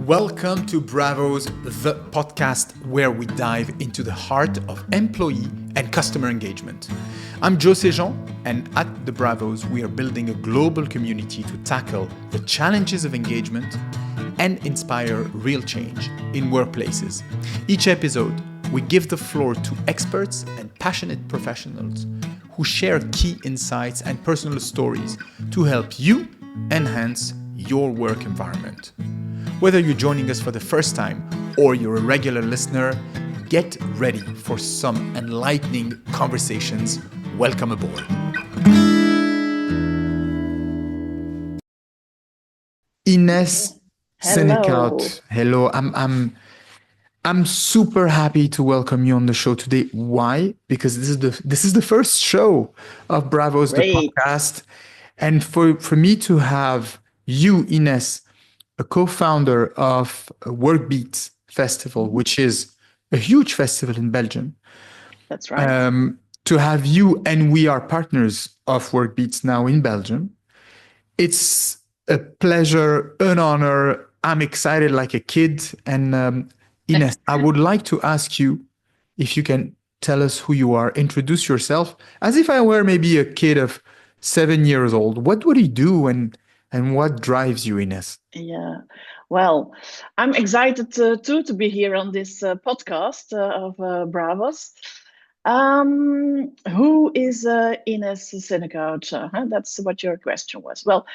Welcome to Bravo's The Podcast, where we dive into the heart of employee and customer engagement. I'm Sejean, and at the Bravos, we are building a global community to tackle the challenges of engagement and inspire real change in workplaces. Each episode, we give the floor to experts and passionate professionals who share key insights and personal stories to help you enhance your work environment. Whether you're joining us for the first time or you're a regular listener, get ready for some enlightening conversations. Welcome aboard. Inez Senecaut. Hello. I'm super happy to welcome you on the show today. Why? Because this is the first show of Bravo's The Podcast. And for me to have you, Ines, a co-founder of WorkBeats Festival, which is a huge festival in Belgium. That's right. To have you, and we are partners of WorkBeats now in Belgium. It's a pleasure, an honor. I'm excited like a kid. And Ines, I would like to ask you if you can tell us who you are, introduce yourself, as if I were maybe a kid of 7 years old. What do you do and what drives you, Ines? Yeah, well, I'm excited too to be here on this podcast of Bravos. Who is Inez Senecaut? That's what your question was. Well,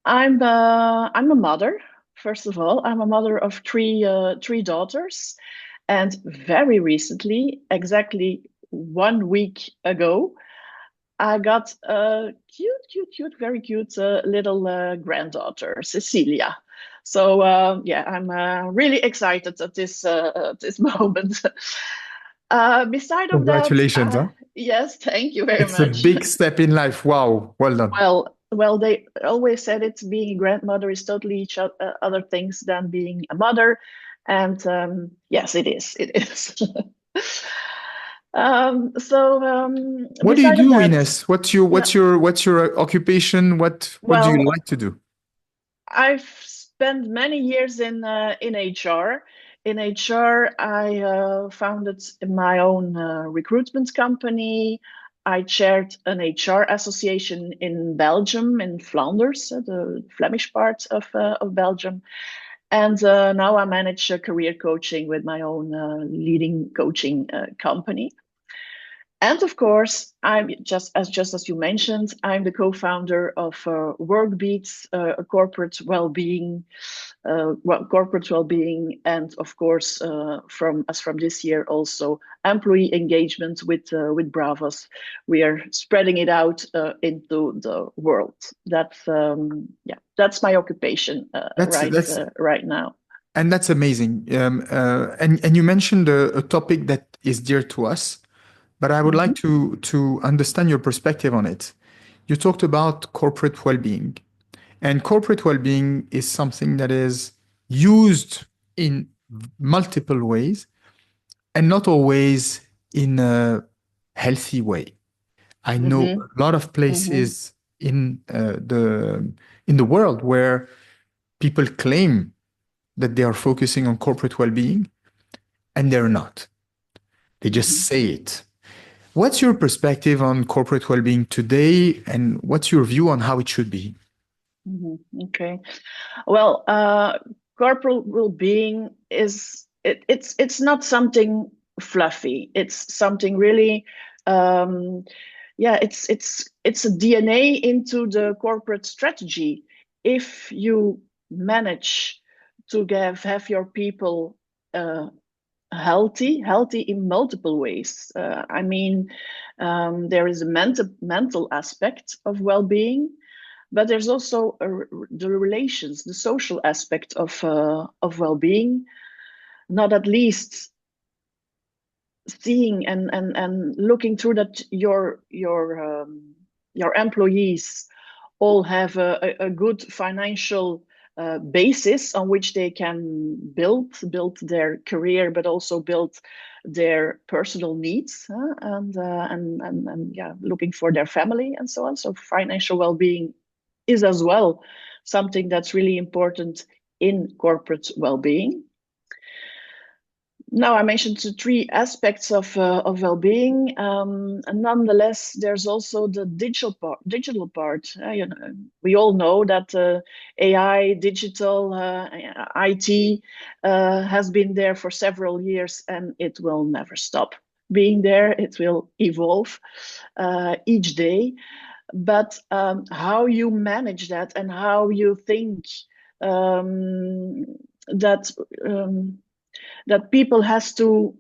I'm a mother. First of all, I'm a mother of three daughters, and very recently, exactly 1 week ago, I got a cute, very cute little granddaughter, Cecilia. So yeah, I'm really excited at this moment. Beside of that, Congratulations, huh? yes, thank you very It's a much. big step in life. Wow, well done. Well, they always said it. Being a grandmother is totally other things than being a mother, and yes, it is. It is. What do you Beside of do, that, Ines? yeah, What's your occupation? What do you well, like to do? I've spent many years in HR. In HR, I founded my own recruitment company. I chaired an HR association in Belgium, in Flanders, the Flemish part of Belgium. And now I manage career coaching with my own leading coaching company. And of course, I'm just as you mentioned, I'm the co-founder of WorkBeats, a corporate well-being, and of course, from this year also employee engagement with Bravos. We are spreading it out into the world. That's my occupation right now. And that's amazing. And you mentioned a topic that is dear to us, but I would like to understand your perspective on it. You talked about corporate well-being, and corporate well-being is something that is used in multiple ways and not always in a healthy way. I know a lot of places in the world where people claim that they are focusing on corporate well-being, and they're not. They just say it. What's your perspective on corporate well-being today, and what's your view on how it should be? Okay. Well, corporate well-being it's not something fluffy. It's something really, it's a DNA into the corporate strategy. If you manage to have your people healthy in multiple ways. I mean, there is a mental aspect of well-being, but there's also the relations, the social aspect of well-being, not at least seeing and looking through that your employees all have a good financial basis on which they can build their career, but also build their personal needs, and looking for their family and so on. So financial well-being is as well something that's really important in corporate well-being. Now, I mentioned the three aspects of well-being. And nonetheless, there's also the digital part. We all know that AI, digital, IT has been there for several years, and it will never stop being there. It will evolve each day. But how you manage that and how you think that that people have to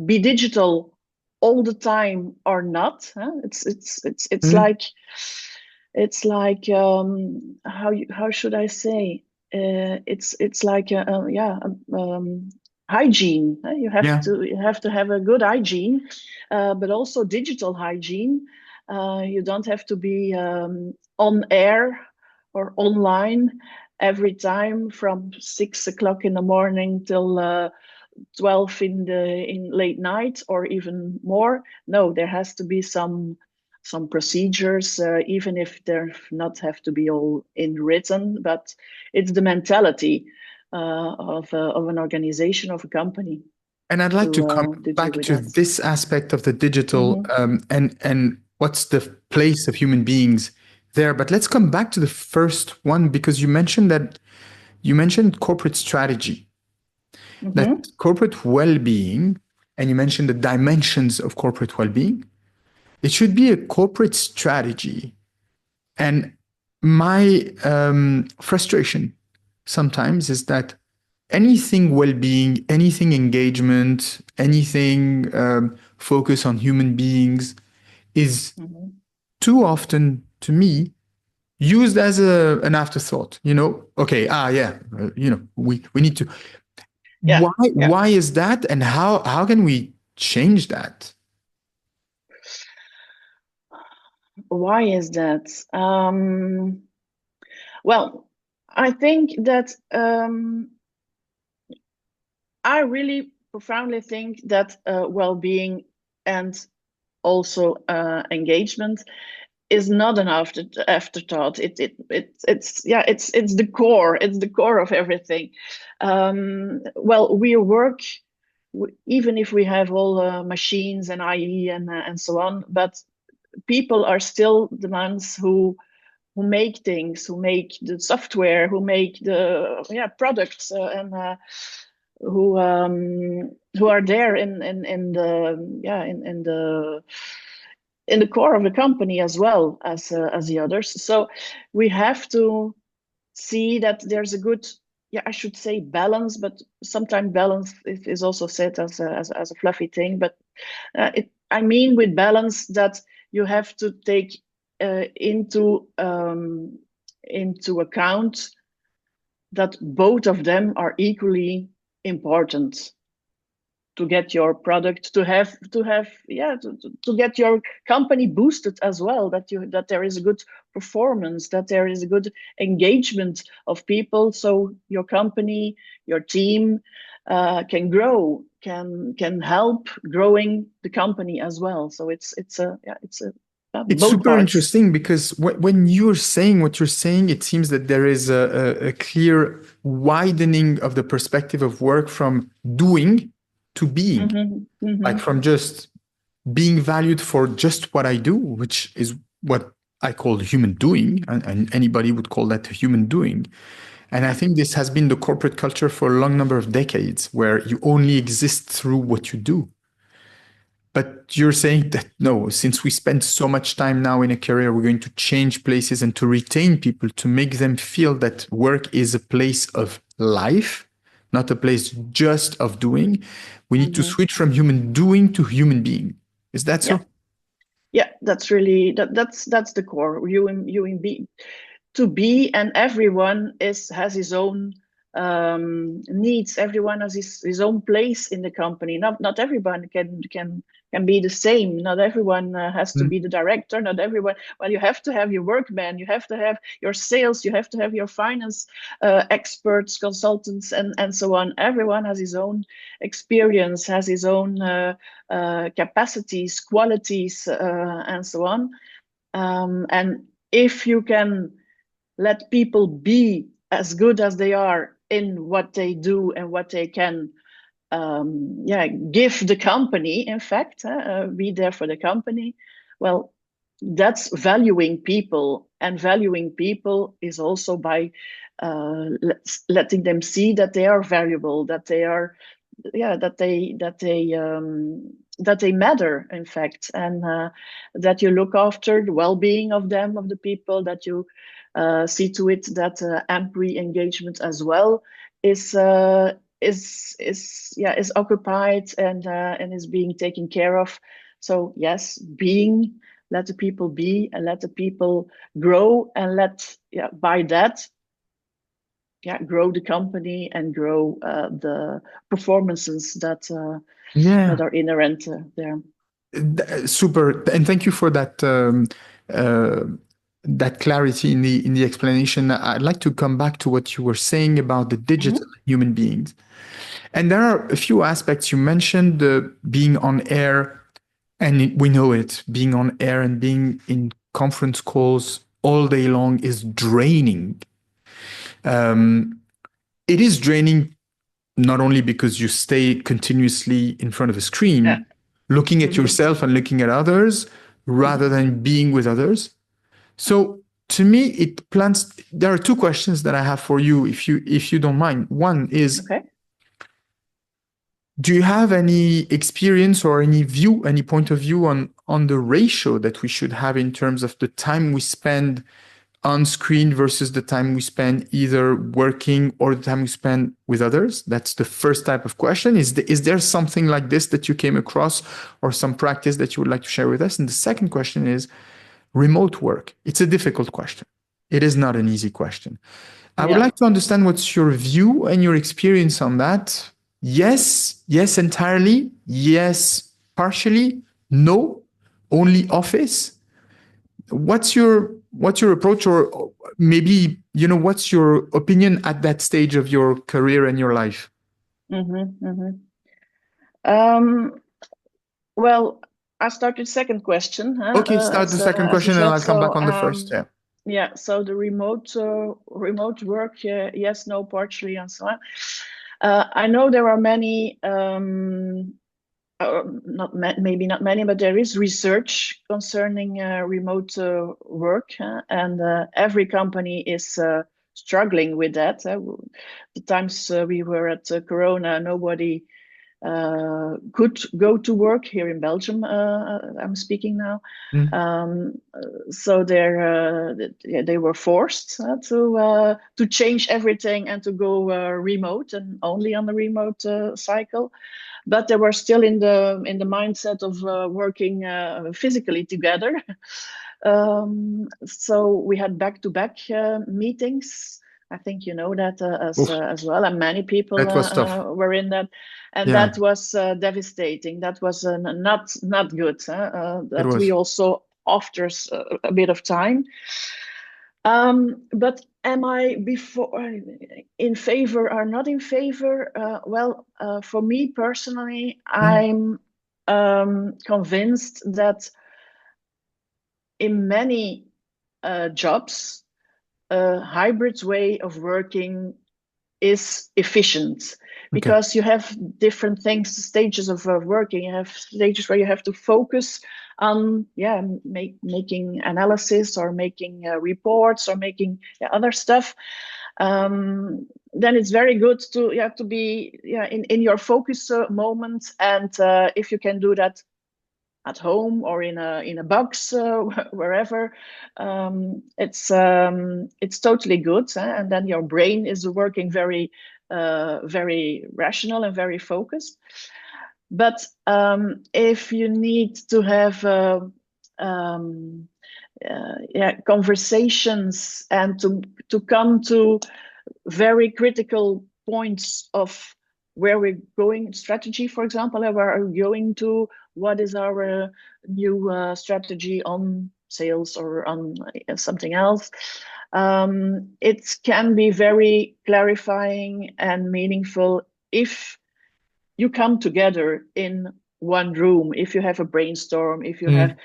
be digital all the time or not. Huh? It's Mm. like how should I say? It's like hygiene. Yeah. You have to have a good hygiene, but also digital hygiene. You don't have to be on air or online every time from 6 o'clock in the morning till 12 in late night or even more. No, there has to be some procedures, even if they not have to be all in written, but it's the mentality of an organization, of a company And I'd like to come to deal back with to that. this aspect of the digital Mm-hmm. and what's the place of human beings there. But let's come back to the first one because you mentioned corporate strategy, that Mm-hmm. corporate well-being, and you mentioned the dimensions of corporate well-being. It should be a corporate strategy. And my frustration sometimes is that anything well-being, anything engagement, anything focus on human beings is Mm-hmm. too often, to me, used as an afterthought. Okay, yeah, we need to. Yeah, yeah. Why is that, and how can we change that? Why is that? Well, I think that I really profoundly think that well-being and also engagement is not an afterthought. It's the core. It's the core of everything. Well, we work even if we have all machines and IE and so on, but people are still the ones who make things, who make the software, who make the products, and who are there in the core of the company as well as the others. So we have to see that there's a good, I should say balance, but sometimes balance is also said as a fluffy thing. But I mean with balance that you have to take into account that both of them are equally important to get your product to get your company boosted as well, that there is a good performance, that there is a good engagement of people, so your company, your team can grow, can help growing the company as well. So It's both super parts. interesting because when you're saying what you're saying, it seems that there is a clear widening of the perspective of work from doing to being, Mm-hmm, like mm-hmm. from just being valued for just what I do, which is what I call human doing, and anybody would call that human doing. And I Yeah. think this has been the corporate culture for a long number of decades, where you only exist through what you do. But you're saying that no, since we spend so much time now in a career, we're going to change places and to retain people, to make them feel that work is a place of life, not a place just of doing. We need to Mm-hmm. switch from human doing to human being. Is that Yeah, so? yeah, that's really that's the core. You in be to be, and everyone has his own needs. Everyone has his own place in the company. Not everyone can be the same. Not everyone has to Mm. be the director. Not everyone. Well, you have to have your workman. You have to have your sales. You have to have your finance experts, consultants, and so on. Everyone has his own experience, has his own capacities, qualities, and so on. And if you can let people be as good as they are in what they do and what they can give the company, in fact, be there for the company. Well, that's valuing people, and valuing people is also by letting them see that they are valuable, that they are, that they matter, in fact, and that you look after the well-being of them, of the people, that you see to it that employee engagement as well is is occupied and is being taken care of. So yes, let the people be and let the people grow, and let by that grow the company and grow the performances that Yeah. are inherent there. Super, and thank you for uh, that clarity in the explanation. I'd like to come back to what you were saying about the digital Mm-hmm. human beings. And there are a few aspects you mentioned, being on air, and we know it, being on air and being in conference calls all day long is draining. It is draining not only because you stay continuously in front of a Yeah. screen, looking at Mm-hmm. yourself and looking at others rather Mm-hmm. than being with others. So to me, it plants. There are two questions that I have for you, if you don't mind. One is, Okay. do you have any experience or any view, any point of view on the ratio that we should have in terms of the time we spend on screen versus the time we spend either working or the time we spend with others? That's the first type of question. Is there something like this that you came across or some practice that you would like to share with us? And the second question is remote work. It's a difficult question. It is not an easy question. I would Yeah. like to understand what's your view and your experience on that. Yes, yes, entirely. Yes, partially. No, only office. What's your approach, or maybe what's your opinion at that stage of your career and your life? Mm-hmm. Mm-hmm. Um, well, I start with second question, Okay, start the second as you question and said. I'll come back So on the first. Yeah. yeah, so the remote work, yes, no, partially, and so on. I know there are many, maybe not many, but there is research concerning remote work, and every company is struggling with that. The times we were at Corona, nobody could go to work here in Belgium. I'm speaking now. Mm. Um, so they were forced to change everything and to go remote, and only on the remote cycle. But they were still in the mindset of working physically together. So we had back-to-back meetings. I think you know that Oof, as well, and many people that was tough. were in that, and Yeah, that was devastating. That was not good. it That we was. also after a bit of time. But am I before in favor or not in favor? Well, for me personally, Mm. I'm convinced that in many jobs, a hybrid way of working is efficient, Okay. because you have different things, stages of working. You have stages where you have to focus on making analysis, or making reports, or making other stuff. Then it's very good to to be in your focus moment, and if you can do that at home or in a box, wherever, it's totally good, and then your brain is working very rational and very focused. But if you need to have conversations, and to come to very critical points of where we're going, strategy, for example, and where are we going to, what is our new strategy on sales or on something else. It can be very clarifying and meaningful if you come together in one room, if you have a brainstorm, if you have, Mm.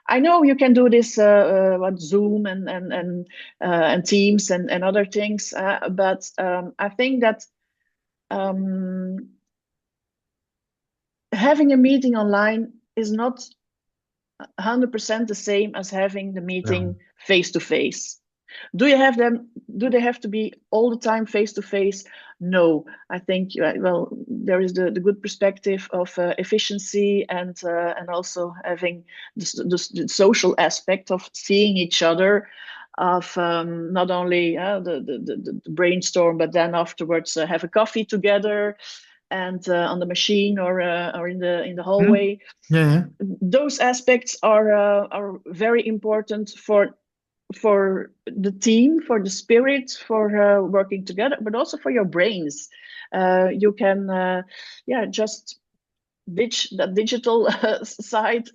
I know you can do this on Zoom and Teams and other things, but I think that um, having a meeting online is not 100% the same as having the No. meeting face to face. Do you have them? Do they have to be all the time face to face? No, I think well, there is the good perspective of efficiency and also having the social aspect of seeing each other, of not only the brainstorm, but then afterwards have a coffee together and on the machine or in the Mm. hallway. Yeah, yeah. Those aspects are very important for the team, for the spirit, for working together, but also for your brains. You can, yeah, just ditch that digital side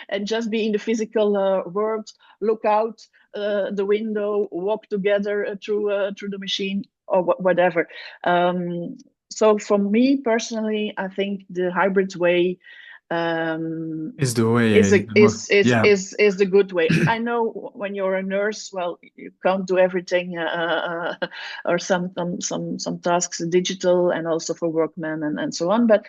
and just be in the physical world. Look out the window, walk together through the machine or whatever. So for me personally, I think the hybrid way um, Is the way, is is a, the most, yeah. is the good way. I know when you're a nurse, well, you can't do everything, or some tasks digital, and also for workmen and so on. But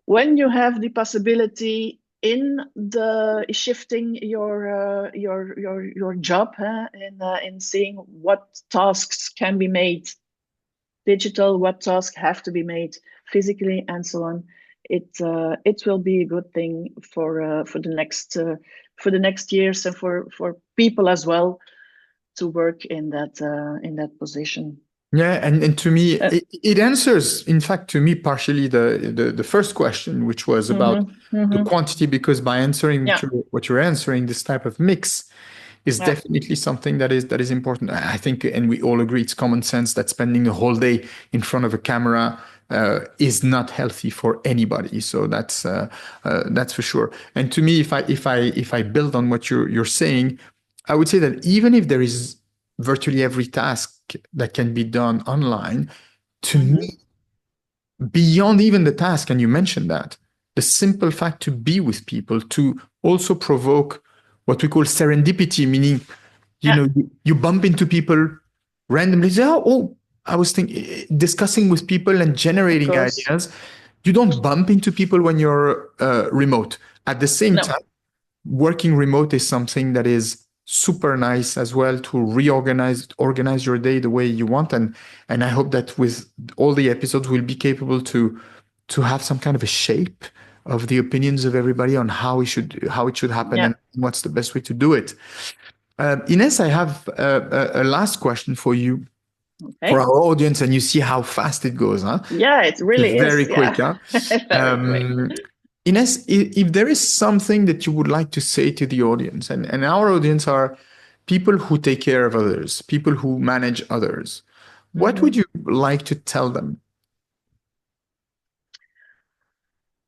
when you have the possibility in the shifting your job, in seeing what tasks can be made digital, what tasks have to be made physically, and so on. It will be a good thing for the next years and for people as well to work in that position. Yeah, and to me, Uh, it answers, in fact, to me, partially the first question, which was about the mm-hmm. quantity, because by answering Yeah, what you're answering, this type of mix is yeah, definitely something that is important. I think, and we all agree, it's common sense that spending a whole day in front of a camera is not healthy for anybody. So that's for sure. And to me, if I build on what you're saying, I would say that even if there is virtually every task that can be done online, to mm-hmm. me, beyond even the task, and you mentioned that, the simple fact to be with people, to also provoke what we call serendipity, meaning, Yeah, you bump into people randomly, say, oh, I was thinking, discussing with people and of generating course. ideas. You don't bump into people when you're remote. At the same No, time, working remote is something that is super nice as well to organize your day the way you want, and I hope that with all the episodes we'll be capable to have some kind of a shape of the opinions of everybody on how it should happen yeah, and what's the best way to do it. Ines, I have a last question for you, for okay. our audience, and you see how fast it goes, huh? Yeah, it really Very is. quick, Yeah, huh? very quick. Ines, if there is something that you would like to say to the audience, and our audience are people who take care of others, people who manage others, what would Mm-hmm. you like to tell them?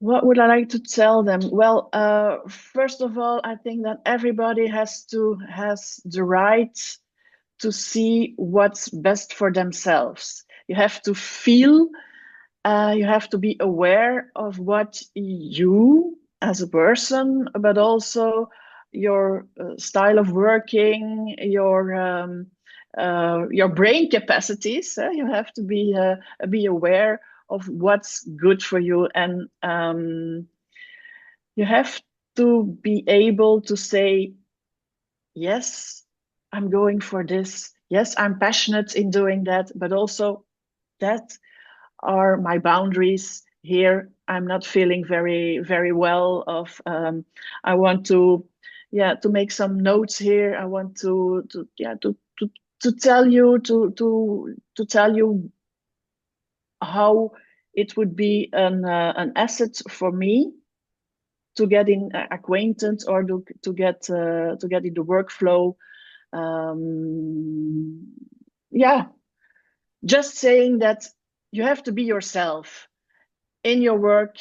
What would I like to tell them? Well, first of all, I think that everybody has the right to see what's best for themselves. You have to feel, you have to be aware of what you as a person, but also your style of working, your brain capacities. You have to be aware of what's good for you, and you have to be able to say, yes, I'm going for this. Yes, I'm passionate in doing that, but also that are my boundaries here. I'm not feeling very well. I want to, yeah, to make some notes here. I want to tell you to tell you how it would be an asset for me to get in acquainted, or to get in the workflow. Um, yeah, just saying that you have to be yourself in your work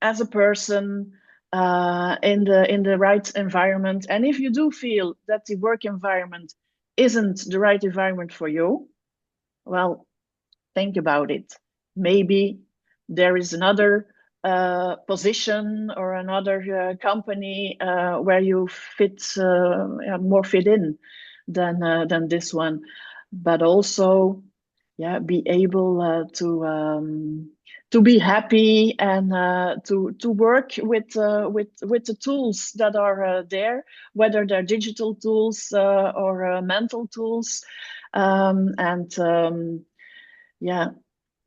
as a person, in the right environment. And if you do feel that the work environment isn't the right environment for you, well, think about it. Maybe there is another position or another company where you fit more fit in than this one, but also be able to be happy and to work with the tools that are there, whether they're digital tools or mental tools,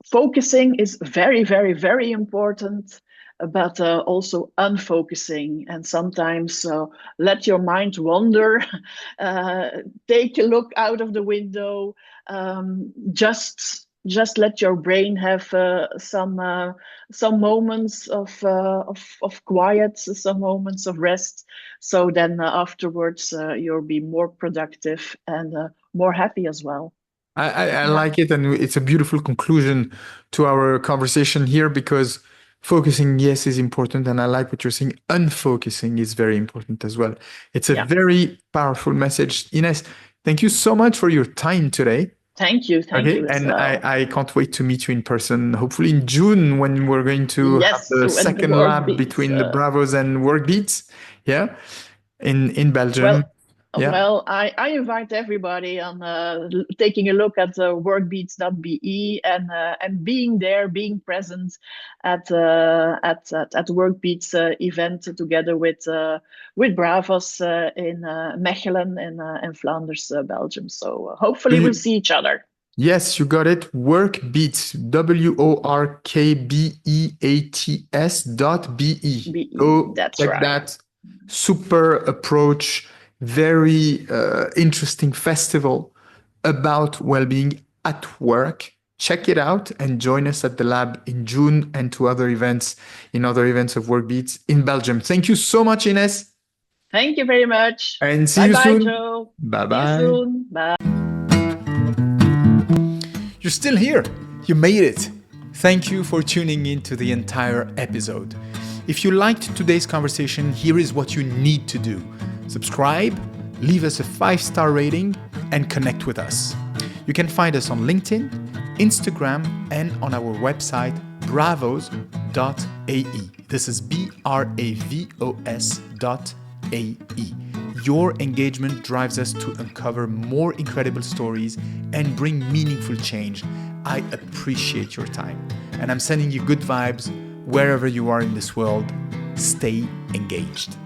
focusing is very, very, very important, but also unfocusing. And sometimes let your mind wander, take a look out of the window, just let your brain have some moments of quiet, some moments of rest. So then afterwards you'll be more productive and more happy as well. I like it, and it's a beautiful conclusion to our conversation here because focusing, yes, is important, and I like what you're saying. Unfocusing is very important as well. It's a very powerful message. Ines, thank you so much for your time today. Thank you as and well. I can't wait to meet you in person, hopefully in June when we're going to have the second lab between the Bravos and WorkBeats, in Belgium. Well, I invite everybody on taking a look at workbeats.be and being there, being present at WorkBeats event together with Bravos in Mechelen in Flanders, Belgium. So hopefully we'll see each other. Yes, you got it. WorkBeats, WorkBeats.be. Go check that. Super approach. Very interesting festival about well-being at work. Check it out and join us at the lab in June and to other events of WorkBeats in Belgium. Thank you so much, Ines. Thank you very much. And see you soon. Joe. Bye-bye. See you soon. Bye. You're still here. You made it. Thank you for tuning in to the entire episode. If you liked today's conversation, here is what you need to do. Subscribe, leave us a 5-star rating, and connect with us. You can find us on LinkedIn, Instagram, and on our website, bravos.ae. This is BRAVOS.ae. Your engagement drives us to uncover more incredible stories and bring meaningful change. I appreciate your time, and I'm sending you good vibes wherever you are in this world. Stay engaged.